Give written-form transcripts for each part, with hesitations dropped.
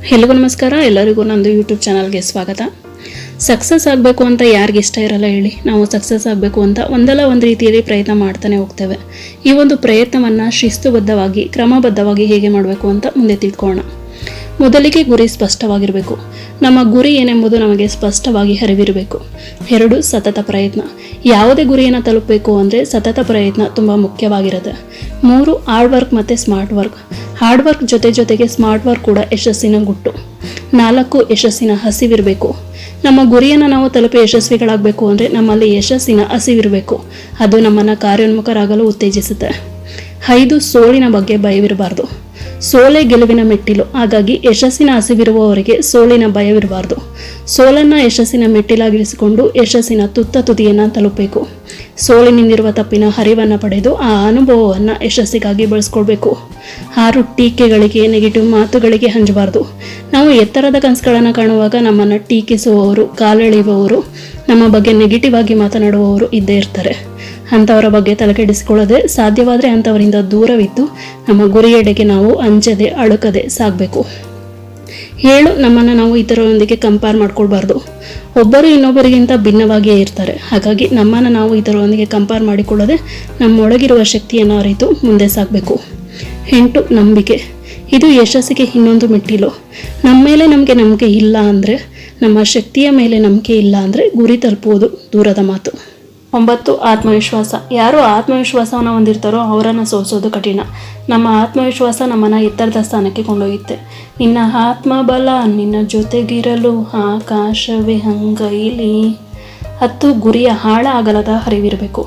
ಎಲ್ಲರಿಗೂ ನಮಸ್ಕಾರ. ಎಲ್ಲರಿಗೂ ನಂದು ಯೂಟ್ಯೂಬ್ ಚಾನಲ್ಗೆ ಸ್ವಾಗತ. ಸಕ್ಸಸ್ ಆಗಬೇಕು ಅಂತ ಯಾರಿಗೆ ಇಷ್ಟ ಇರಲ್ಲ ಹೇಳಿ. ನಾವು ಸಕ್ಸಸ್ ಆಗಬೇಕು ಅಂತ ಒಂದಲ್ಲ ಒಂದು ರೀತಿಯಲ್ಲಿ ಪ್ರಯತ್ನ ಮಾಡ್ತಾನೆ ಹೋಗ್ತೇವೆ. ಈ ಒಂದು ಪ್ರಯತ್ನವನ್ನು ಶಿಸ್ತುಬದ್ಧವಾಗಿ ಕ್ರಮಬದ್ಧವಾಗಿ ಹೇಗೆ ಮಾಡಬೇಕು ಅಂತ ಮುಂದೆ ತಿಳ್ಕೊಳ್ಳೋಣ. ಮೊದಲಿಗೆ ಗುರಿ ಸ್ಪಷ್ಟವಾಗಿರಬೇಕು. ನಮ್ಮ ಗುರಿ ಏನೆಂಬುದು ನಮಗೆ ಸ್ಪಷ್ಟವಾಗಿ ಅರಿವಿರಬೇಕು. 2 ಸತತ ಪ್ರಯತ್ನ. ಯಾವುದೇ ಗುರಿಯನ್ನು ತಲುಪಬೇಕು ಅಂದರೆ ಸತತ ಪ್ರಯತ್ನ ತುಂಬ ಮುಖ್ಯವಾಗಿರುತ್ತೆ. 3 ಹಾರ್ಡ್ ವರ್ಕ್ ಮತ್ತು ಸ್ಮಾರ್ಟ್ ವರ್ಕ್. ಹಾರ್ಡ್ ವರ್ಕ್ ಜೊತೆಗೆ ಸ್ಮಾರ್ಟ್ ವರ್ಕ್ ಕೂಡ ಯಶಸ್ಸಿನ ಗುಟ್ಟು. 4 ಯಶಸ್ಸಿನ ಹಸಿವಿರಬೇಕು. ನಮ್ಮ ಗುರಿಯನ್ನು ನಾವು ತಲುಪಿ ಯಶಸ್ವಿಗಳಾಗಬೇಕು ಅಂದರೆ ನಮ್ಮಲ್ಲಿ ಯಶಸ್ಸಿನ ಹಸಿವಿರಬೇಕು. ಅದು ನಮ್ಮನ್ನು ಕಾರ್ಯೋನ್ಮುಖರಾಗಲು ಉತ್ತೇಜಿಸುತ್ತೆ. 5 ಸೋಲಿನ ಬಗ್ಗೆ ಭಯವಿರಬಾರ್ದು. ಸೋಲೆ ಗೆಲುವಿನ ಮೆಟ್ಟಿಲು. ಹಾಗಾಗಿ ಯಶಸ್ಸಿನ ಹಸಿವಿರುವವರಿಗೆ ಸೋಲಿನ ಭಯವಿರಬಾರ್ದು. ಸೋಲನ್ನು ಯಶಸ್ಸಿನ ಮೆಟ್ಟಿಲಾಗಿರಿಸಿಕೊಂಡು ಯಶಸ್ಸಿನ ತುದಿಯನ್ನು ತಲುಪಬೇಕು. ಸೋಲಿನಿಂದಿರುವ ತಪ್ಪಿನ ಅರಿವನ್ನು ಪಡೆದು ಆ ಅನುಭವವನ್ನು ಯಶಸ್ಸಿಗಾಗಿ ಬಳಸ್ಕೊಳ್ಬೇಕು. 6 ಟೀಕೆಗಳಿಗೆ ನೆಗೆಟಿವ್ ಮಾತುಗಳಿಗೆ ಹಂಚಬಾರ್ದು. ನಾವು ಎತ್ತರದ ಕನಸುಗಳನ್ನು ಕಾಣುವಾಗ ನಮ್ಮನ್ನು ಟೀಕಿಸುವವರು, ಕಾಲೆಳೆಯುವವರು, ನಮ್ಮ ಬಗ್ಗೆ ನೆಗೆಟಿವ್ ಆಗಿ ಮಾತನಾಡುವವರು ಇದ್ದೇ ಇರ್ತಾರೆ. ಅಂಥವರ ಬಗ್ಗೆ ತಲೆಕೆಡಿಸಿಕೊಳ್ಳದೆ ಸಾಧ್ಯವಾದರೆ ಅಂಥವರಿಂದ ದೂರವಿದ್ದು ನಮ್ಮ ಗುರಿಯೆಡೆಗೆ ನಾವು ಅಂಜದೆ ಅಳುಕದೆ ಸಾಗಬೇಕು. 7 ನಮ್ಮನ್ನು ನಾವು ಇತರರೊಂದಿಗೆ ಕಂಪೇರ್ ಮಾಡ್ಕೊಳ್ಬಾರ್ದು. ಒಬ್ಬರು ಇನ್ನೊಬ್ಬರಿಗಿಂತ ಭಿನ್ನವಾಗಿಯೇ ಇರ್ತಾರೆ. ಹಾಗಾಗಿ ನಮ್ಮನ್ನು ನಾವು ಇತರರೊಂದಿಗೆ ಕಂಪೇರ್ ಮಾಡಿಕೊಳ್ಳದೆ ನಮ್ಮೊಳಗಿರುವ ಶಕ್ತಿಯನ್ನು ಅರಿತು ಮುಂದೆ ಸಾಗಬೇಕು. 8 ನಂಬಿಕೆ. ಇದು ಯಶಸ್ಸಿಗೆ ಇನ್ನೊಂದು ಮೆಟ್ಟಿಲು. ನಮ್ಮ ಮೇಲೆ ನಮಗೆ ನಂಬಿಕೆ ಇಲ್ಲ ಅಂದರೆ, ನಮ್ಮ ಶಕ್ತಿಯ ಮೇಲೆ ನಂಬಿಕೆ ಇಲ್ಲ ಅಂದರೆ ಗುರಿ ತಲುಪುವುದು ದೂರದ ಮಾತು. 9 ಆತ್ಮವಿಶ್ವಾಸ. ಯಾರು ಆತ್ಮವಿಶ್ವಾಸವನ್ನು ಹೊಂದಿರ್ತಾರೋ ಅವರನ್ನು ಸೋಲಿಸೋದು ಕಠಿಣ. ನಮ್ಮ ಆತ್ಮವಿಶ್ವಾಸ ನಮ್ಮನ್ನು ಎತ್ತರದ ಸ್ಥಾನಕ್ಕೆ ಕೊಂಡೊಯ್ಯುತ್ತೆ. ನಿನ್ನ ಆತ್ಮಬಲ ನಿನ್ನ ಜೊತೆಗಿರಲು ಆಕಾಶವೇ ಹಂಗೈಲಿ. 10 ಗುರಿಯ ಆಳ ಅಗಲದ ಅರಿವಿರಬೇಕು.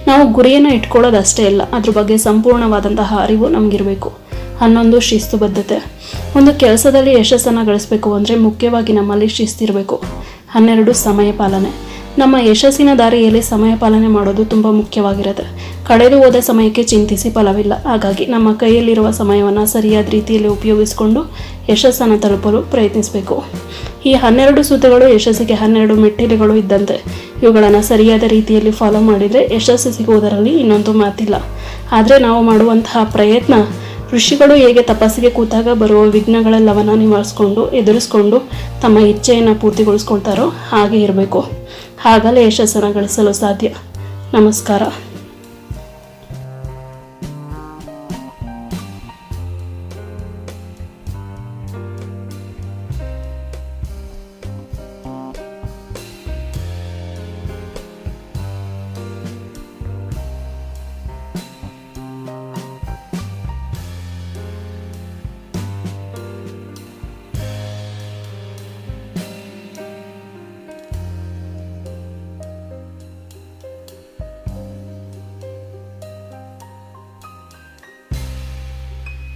ನಾವು ಗುರಿಯನ್ನು ಇಟ್ಕೊಳ್ಳೋದಷ್ಟೇ ಇಲ್ಲ, ಅದ್ರ ಬಗ್ಗೆ ಸಂಪೂರ್ಣವಾದಂತಹ ಅರಿವು ನಮಗಿರಬೇಕು. 11 ಶಿಸ್ತುಬದ್ಧತೆ. ಒಂದು ಕೆಲಸದಲ್ಲಿ ಯಶಸ್ಸನ್ನು ಗಳಿಸಬೇಕು ಅಂದರೆ ಮುಖ್ಯವಾಗಿ ನಮ್ಮಲ್ಲಿ ಶಿಸ್ತಿರಬೇಕು. 12 ಸಮಯ ಪಾಲನೆ. ನಮ್ಮ ಯಶಸ್ಸಿನ ದಾರಿಯಲ್ಲಿ ಸಮಯ ಪಾಲನೆ ಮಾಡೋದು ತುಂಬ ಮುಖ್ಯವಾಗಿರುತ್ತೆ. ಕಳೆದು ಹೋದ ಸಮಯಕ್ಕೆ ಚಿಂತಿಸಿ ಫಲವಿಲ್ಲ. ಹಾಗಾಗಿ ನಮ್ಮ ಕೈಯಲ್ಲಿರುವ ಸಮಯವನ್ನು ಸರಿಯಾದ ರೀತಿಯಲ್ಲಿ ಉಪಯೋಗಿಸಿಕೊಂಡು ಯಶಸ್ಸನ್ನು ತಲುಪಲು ಪ್ರಯತ್ನಿಸಬೇಕು. ಈ 12 ಸೂತ್ರಗಳು ಯಶಸ್ಸಿಗೆ 12 ಮೆಟ್ಟಿಲುಗಳು ಇದ್ದಂತೆ. ಇವುಗಳನ್ನು ಸರಿಯಾದ ರೀತಿಯಲ್ಲಿ ಫಾಲೋ ಮಾಡಿದರೆ ಯಶಸ್ಸು ಸಿಗುವುದರಲ್ಲಿ ಇನ್ನೊಂದು ಮಾತಿಲ್ಲ. ಆದರೆ ನಾವು ಮಾಡುವಂತಹ ಪ್ರಯತ್ನ ಋಷಿಗಳು ಹೇಗೆ ತಪಸ್ಸಿಗೆ ಕೂತಾಗ ಬರುವ ವಿಘ್ನಗಳೆಲ್ಲವನ್ನು ಎದುರಿಸ್ಕೊಂಡು ತಮ್ಮ ಇಚ್ಛೆಯನ್ನು ಪೂರ್ತಿಗೊಳಿಸ್ಕೊಳ್ತಾರೋ ಹಾಗೆ ಇರಬೇಕು. ಆಗಲೇ ಯಶಸ್ಸನ್ನು ಗಳಿಸಲು ಸಾಧ್ಯ. ನಮಸ್ಕಾರ.